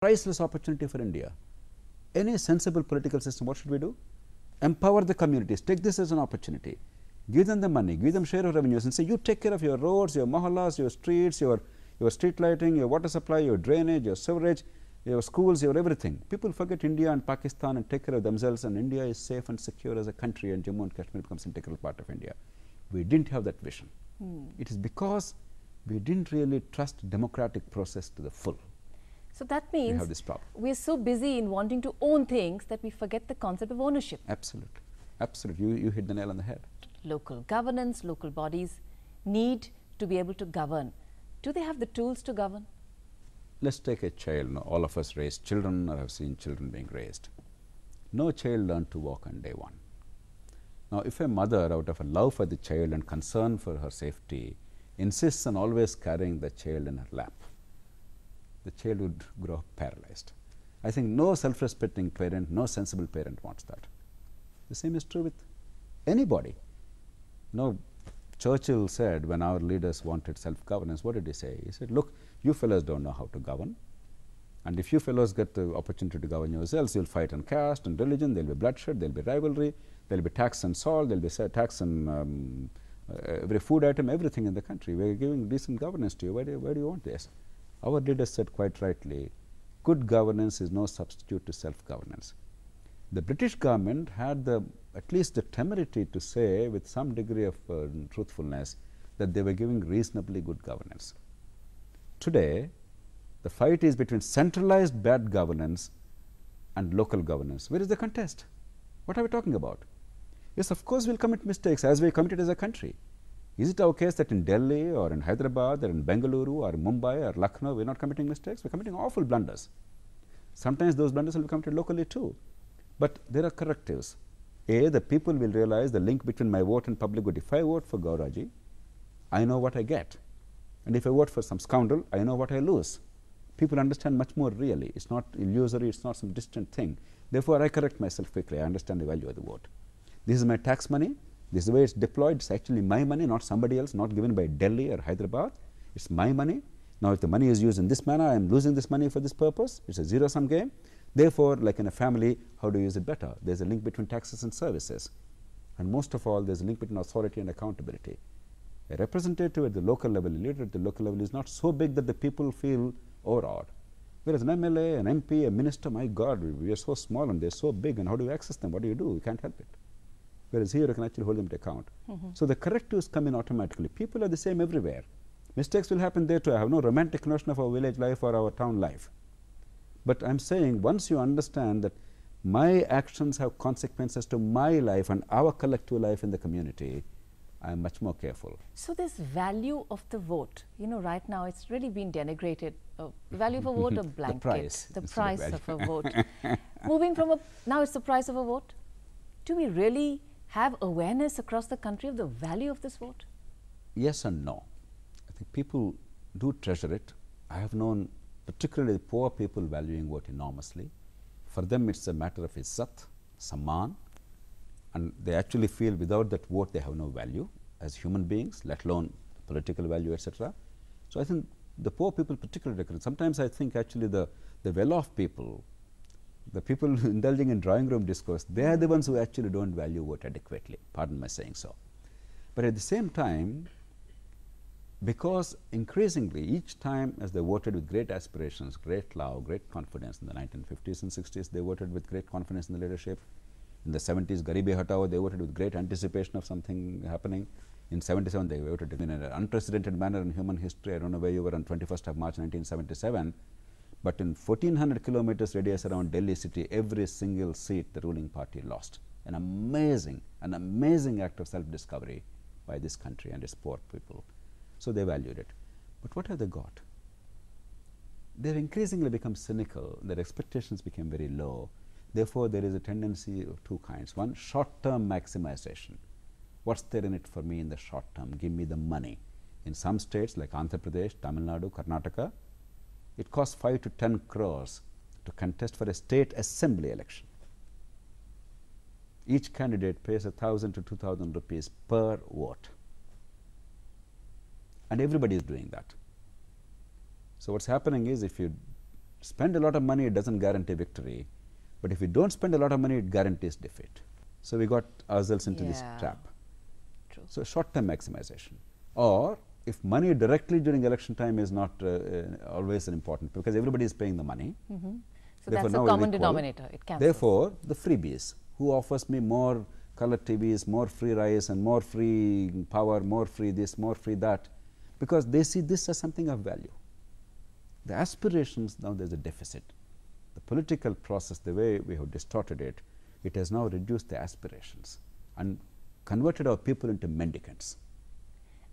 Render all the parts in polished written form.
priceless opportunity for India. Any sensible political system, what should we do? Empower the communities, take this as an opportunity. Give them the money, give them share of revenues and say, you take care of your roads, your mahallas, your streets, your street lighting, your water supply, your drainage, your sewerage, your schools, your everything. People forget India and Pakistan and take care of themselves, and India is safe and secure as a country, and Jammu and Kashmir becomes an integral part of India. We didn't have that vision. It is because we didn't really trust democratic process to the full. So that means we have this problem. We're so busy in wanting to own things that we forget the concept of ownership. Absolutely. Absolutely. You hit the nail on the head. Local governance, local bodies need to be able to govern. Do they have the tools to govern? Let's take a child. No, all of us raise children or have seen children being raised. No child learned to walk on day one. Now, if a mother, out of a love for the child and concern for her safety, insists on always carrying the child in her lap, the child would grow up paralyzed. I think no self-respecting parent, no sensible parent wants that. The same is true with anybody. No, Churchill said when our leaders wanted self-governance, what did he say? He said, look, you fellows don't know how to govern, and if you fellows get the opportunity to govern yourselves, you'll fight on caste and religion, there'll be bloodshed, there'll be rivalry, there'll be tax on salt, there'll be tax on every food item, everything in the country. We're giving decent governance to you. Why do you want this? Our leaders said quite rightly, good governance is no substitute to self-governance. The British government had at least the temerity to say with some degree of truthfulness that they were giving reasonably good governance. Today, the fight is between centralized bad governance and local governance. Where is the contest? What are we talking about? Yes, of course, we'll commit mistakes as we committed as a country. Is it our case that in Delhi or in Hyderabad or in Bengaluru or Mumbai or Lucknow, we're not committing mistakes? We're committing awful blunders. Sometimes those blunders will be committed locally too. But there are correctives. A, the people will realize the link between my vote and public good. If I vote for Aaji, I know what I get. And if I vote for some scoundrel, I know what I lose. People understand much more really. It's not illusory, it's not some distant thing. Therefore, I correct myself quickly. I understand the value of the vote. This is my tax money. This is the way it's deployed. It's actually my money, not somebody else, not given by Delhi or Hyderabad. It's my money. Now, if the money is used in this manner, I am losing this money for this purpose. It's a zero-sum game. Therefore, like in a family, how do you use it better? There's a link between taxes and services. And most of all, there's a link between authority and accountability. A representative at the local level, a leader at the local level is not so big that the people feel overawed. Whereas an MLA, an MP, a minister, my God, we are so small and they're so big, and how do you access them? What do? You can't help it. Whereas here, you can actually hold them to account. So the correctives come in automatically. People are the same everywhere. Mistakes will happen there too. I have no romantic notion of our village life or our town life. But I'm saying once you understand that my actions have consequences to my life and our collective life in the community, I'm much more careful. So this value of the vote, you know, right now it's really been denigrated. Value of a vote, a blanket. The price of a vote. Moving from now it's the price of a vote. Do we really have awareness across the country of the value of this vote? Yes and no. I think people do treasure it. I have known particularly the poor people valuing vote enormously. For them, it's a matter of izzat, samman, and they actually feel without that vote they have no value as human beings, let alone political value, etc. So I think the poor people particularly recognize. Sometimes I think actually the well-off people, the people indulging in drawing room discourse, they are the ones who actually don't value vote adequately. Pardon my saying so. But at the same time, because increasingly each time as they voted with great aspirations, great love, great confidence in the 1950s and 60s, they voted with great confidence in the leadership. In the 70s, Garibi Hatao, they voted with great anticipation of something happening. In 77, they voted in an unprecedented manner in human history. I don't know where you were on 21st of March 1977, but in 1400 kilometers radius around Delhi city, every single seat the ruling party lost. An amazing act of self-discovery by this country and its poor people. So they valued it. But what have they got? They've increasingly become cynical. Their expectations became very low. Therefore, there is a tendency of two kinds. One, short-term maximization. What's there in it for me in the short term? Give me the money. In some states like Andhra Pradesh, Tamil Nadu, Karnataka, it costs 5 to 10 crores to contest for a state assembly election. Each candidate pays 1,000 to 2,000 rupees per vote. And everybody is doing that. So what's happening is if you Spend a lot of money, it doesn't guarantee victory. But if we don't spend a lot of money, it guarantees defeat. So we got ourselves into this trap. True. So short-term maximization. Or if money directly during election time is not always important, because everybody is paying the money. So that's a common denominator. It cancels. Therefore, the freebies, who offers me more color TVs, more free rice and more free power, more free this, more free that, because they see this as something of value. The aspirations, now there is a deficit. The political process, the way we have distorted it, it has now reduced the aspirations and converted our people into mendicants.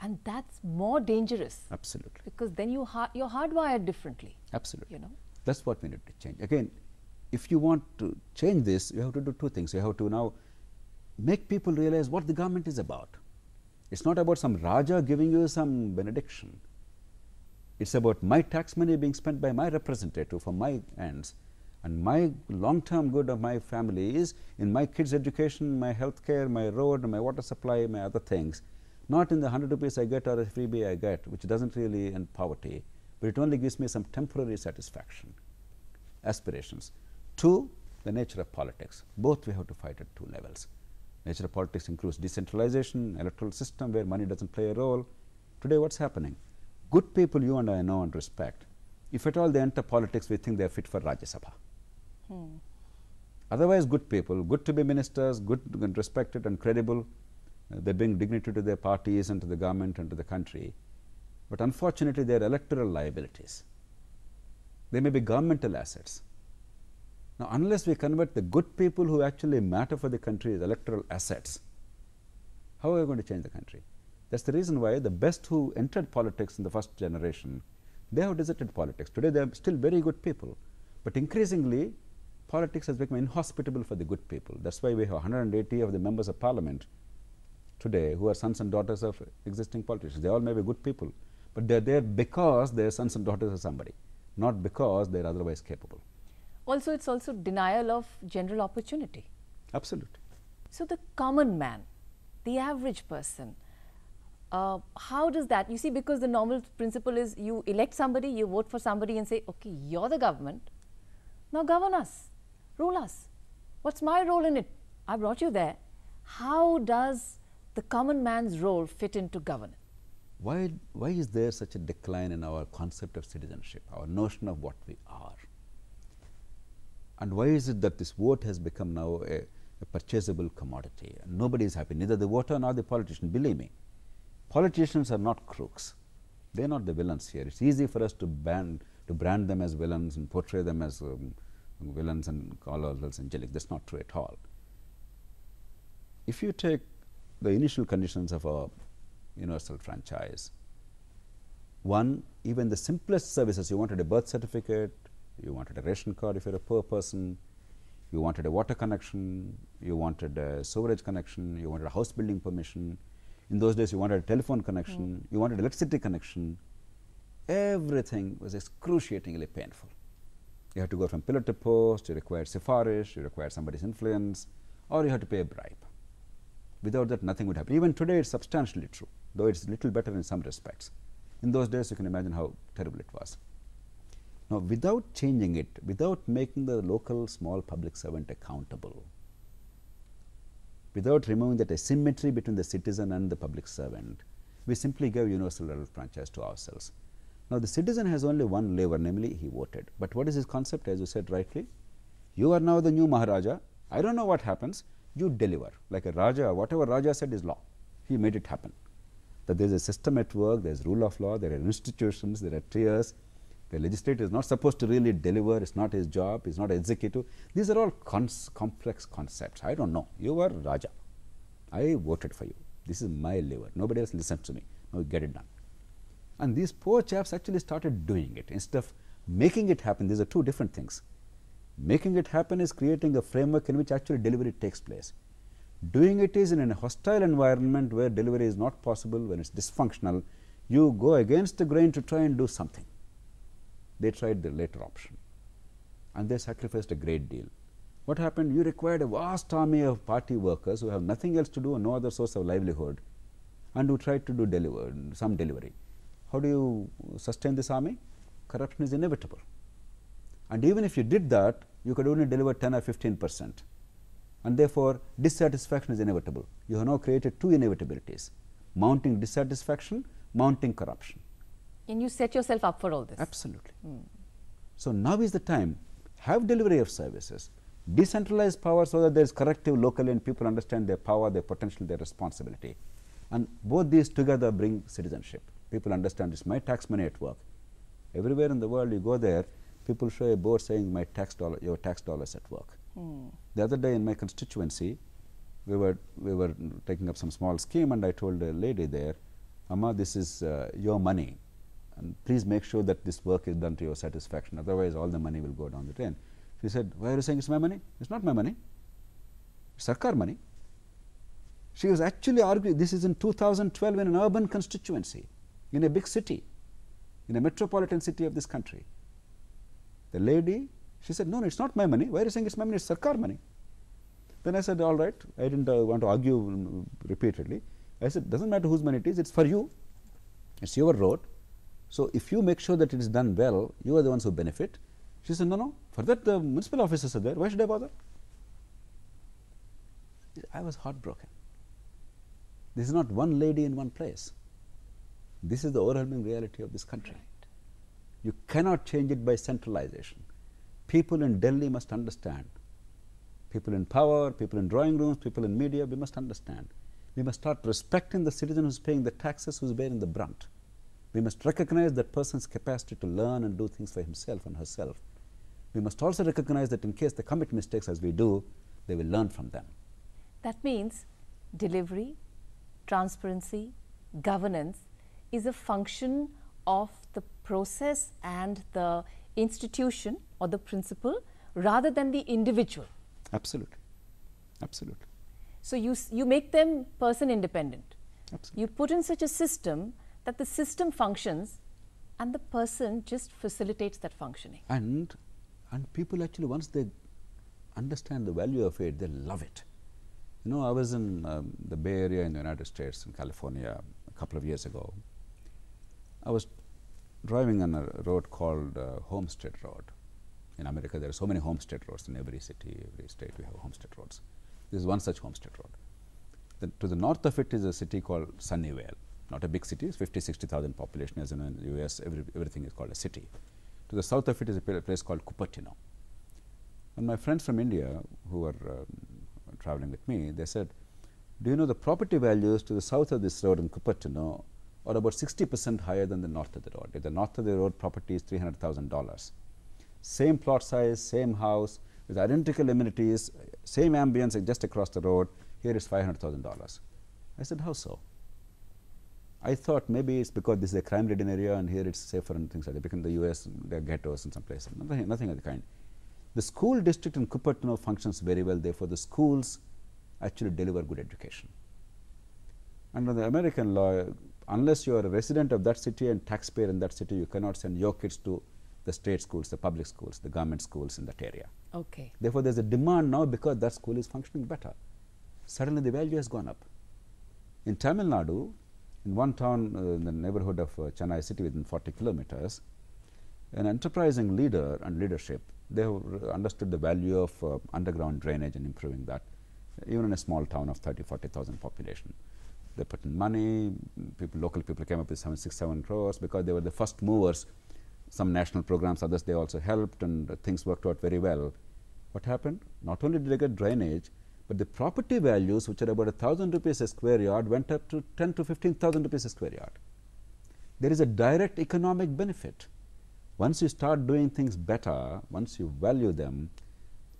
And that's more dangerous. Absolutely. Because then you're hardwired differently. Absolutely. You know? That's what we need to change. Again, if you want to change this, you have to do two things. You have to now make people realize what the government is about. It's not about some Raja giving you some benediction. It's about my tax money being spent by my representative for my ends, and my long-term good of my family is in my kids' education, my health care, my road, my water supply, my other things, not in the 100 rupees I get or a freebie I get, which doesn't really end poverty, but it only gives me some temporary satisfaction. Aspirations. Two, the nature of politics. Both we have to fight at two levels. Nature of politics includes decentralization, electoral system where money doesn't play a role. Today what's happening? Good people you and I know and respect. If at all they enter politics, we think they are fit for Rajya Sabha. Otherwise, good people, good to be ministers, good and respected and credible. They bring dignity to their parties and to the government and to the country. But unfortunately, they are electoral liabilities. They may be governmental assets. Now, unless we convert the good people who actually matter for the country as electoral assets, how are we going to change the country? That's the reason why the best who entered politics in the first generation, they have deserted politics. Today, they are still very good people. But increasingly, politics has become inhospitable for the good people. That's why we have 180 of the members of parliament today who are sons and daughters of existing politicians. They all may be good people, but they are there because they are sons and daughters of somebody, not because they are otherwise capable. Also, it's also denial of general opportunity. Absolutely. So the common man, the average person, how does that, you see, because the normal principle is you elect somebody, you vote for somebody and say, okay, you're the government, now govern us, rule us. What's my role in it? I brought you there. How does the common man's role fit into governance? Why is there such a decline in our concept of citizenship, our notion of what we are? And why is it that this vote has become now a purchasable commodity? And nobody is happy, neither the voter nor the politician. Believe me, politicians are not crooks. They are not the villains here. It's easy for us to brand them as villains and portray them as villains and call ourselves angelic. That's not true at all. If you take the initial conditions of a universal franchise, one, even the simplest services, you wanted a birth certificate, you wanted a ration card if you're a poor person, you wanted a water connection, you wanted a sewerage connection, you wanted a house building permission. In those days, you wanted a telephone connection, you wanted electricity connection. Everything was excruciatingly painful. You had to go from pillar to post, you required sifarish, you required somebody's influence, or you had to pay a bribe. Without that, nothing would happen. Even today, it's substantially true, though it's a little better in some respects. In those days, you can imagine how terrible it was. Now, without changing it, without making the local small public servant accountable, without removing that asymmetry between the citizen and the public servant, we simply gave universal level franchise to ourselves. Now, the citizen has only one lever, namely he voted. But what is his concept? As you said rightly, you are now the new Maharaja. I don't know what happens. You deliver. Like a Raja, whatever Raja said is law. He made it happen. That there is a system at work, there is rule of law, there are institutions, there are tiers. The legislator is not supposed to really deliver, it's not his job, he's not executive. These are all complex concepts. I don't know. You are Raja. I voted for you. This is my lever. Nobody else listens to me. Now get it done. And these poor chaps actually started doing it. Instead of making it happen, these are two different things. Making it happen is creating a framework in which actually delivery takes place. Doing it is in a hostile environment where delivery is not possible, when it's dysfunctional, you go against the grain to try and do something. They tried the later option and they sacrificed a great deal. What happened? You required a vast army of party workers who have nothing else to do and no other source of livelihood, and who tried to do some delivery. How do you sustain this army? Corruption is inevitable. And even if you did that, you could only deliver 10 or 15%. And therefore, dissatisfaction is inevitable. You have now created two inevitabilities: mounting dissatisfaction, mounting corruption. And you set yourself up for all this. Absolutely. So now is the time. Have delivery of services, decentralize power so that there is corrective locally and people understand their power, their potential, their responsibility. And both these together bring citizenship. People understand it's my tax money at work. Everywhere in the world you go there, people show a board saying my tax dollar, your tax dollars at work. The other day in my constituency, we were taking up some small scheme, and I told a lady there, Amma, this is your money, and please make sure that this work is done to your satisfaction, otherwise all the money will go down the drain. She said, why are you saying it's my money? It's not my money. It's Sarkar money. She was actually arguing, this is in 2012 in an urban constituency, in a big city, in a metropolitan city of this country. The lady, she said, no, it's not my money. Why are you saying it's my money? It's Sarkar money. Then I said, all right. I didn't want to argue repeatedly. I said, doesn't matter whose money it is, it's for you. It's your road. So if you make sure that it is done well, you are the ones who benefit. She said, no, no, for that the municipal officers are there. Why should I bother? I was heartbroken. This is not one lady in one place. This is the overwhelming reality of this country. Right. You cannot change it by centralization. People in Delhi must understand. People in power, people in drawing rooms, people in media, we must understand. We must start respecting the citizen who's paying the taxes, who's bearing the brunt. We must recognize that person's capacity to learn and do things for himself and herself. We must also recognize that in case they commit mistakes as we do, they will learn from them. That means delivery, transparency, governance is a function of the process and the institution or the principle rather than the individual. Absolutely. Absolutely. So you make them person independent. Absolutely. You put in such a system that the system functions and the person just facilitates that functioning. And people actually, once they understand the value of it, they love it. You know, I was in the Bay Area in the United States, in California, a couple of years ago. I was driving on a road called Homestead Road. In America, there are so many homestead roads. In every city, every state, we have homestead roads. This is one such homestead road. To the north of it is a city called Sunnyvale. Not a big city, it's 50–60,000 population. As in the US, everything is called a city. To the south of it is a place called Cupertino. And my friends from India who were traveling with me, they said, do you know the property values to the south of this road in Cupertino are about 60% higher than the north of the road. If the north of the road property is $300,000. Same plot size, same house, with identical amenities, same ambience just across the road, here is $500,000. I said, how so? I thought maybe it's because this is a crime-ridden area and here it's safer and things like that. Because in the US, there are ghettos in some places. Nothing of the kind. The school district in Cupertino functions very well. Therefore, the schools actually deliver good education. Under the American law, unless you are a resident of that city and taxpayer in that city, you cannot send your kids to the state schools, the public schools, the government schools in that area. Okay. Therefore, there's a demand now because that school is functioning better. Suddenly, the value has gone up. In Tamil Nadu, in one town in the neighborhood of Chennai city within 40 kilometers, an enterprising leader and leadership, they have understood the value of underground drainage and improving that, even in a small town of 30–40,000 population. They put in money, local people came up with 6–7 crores because they were the first movers. Some national programs, others they also helped, and things worked out very well. What happened? Not only did they get drainage, but the property values, which are about 1,000 rupees a square yard, went up to 10,000 to 15,000 rupees a square yard. There is a direct economic benefit. Once you start doing things better, once you value them,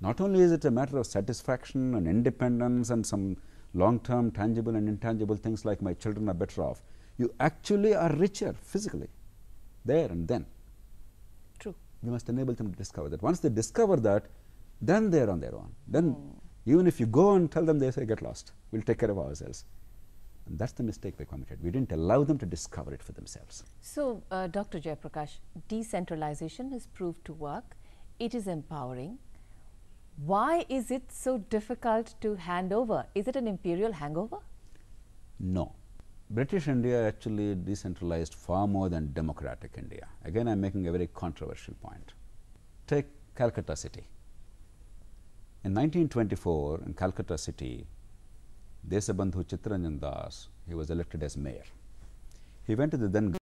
not only is it a matter of satisfaction and independence and some long-term tangible and intangible things like my children are better off, you actually are richer physically, there and then. True. We must enable them to discover that. Once they discover that, then they are on their own. Then even if you go and tell them, they say, get lost, we'll take care of ourselves. And that's the mistake we committed. We didn't allow them to discover it for themselves. So, Dr. Jayaprakash, decentralization has proved to work. It is empowering. Why is it so difficult to hand over? Is it an imperial hangover? No. British India actually decentralized far more than democratic India. Again, I'm making a very controversial point. take Calcutta city. In 1924, in Calcutta city, Desabandhu Chittaranjan Das, he was elected as mayor. He went to the then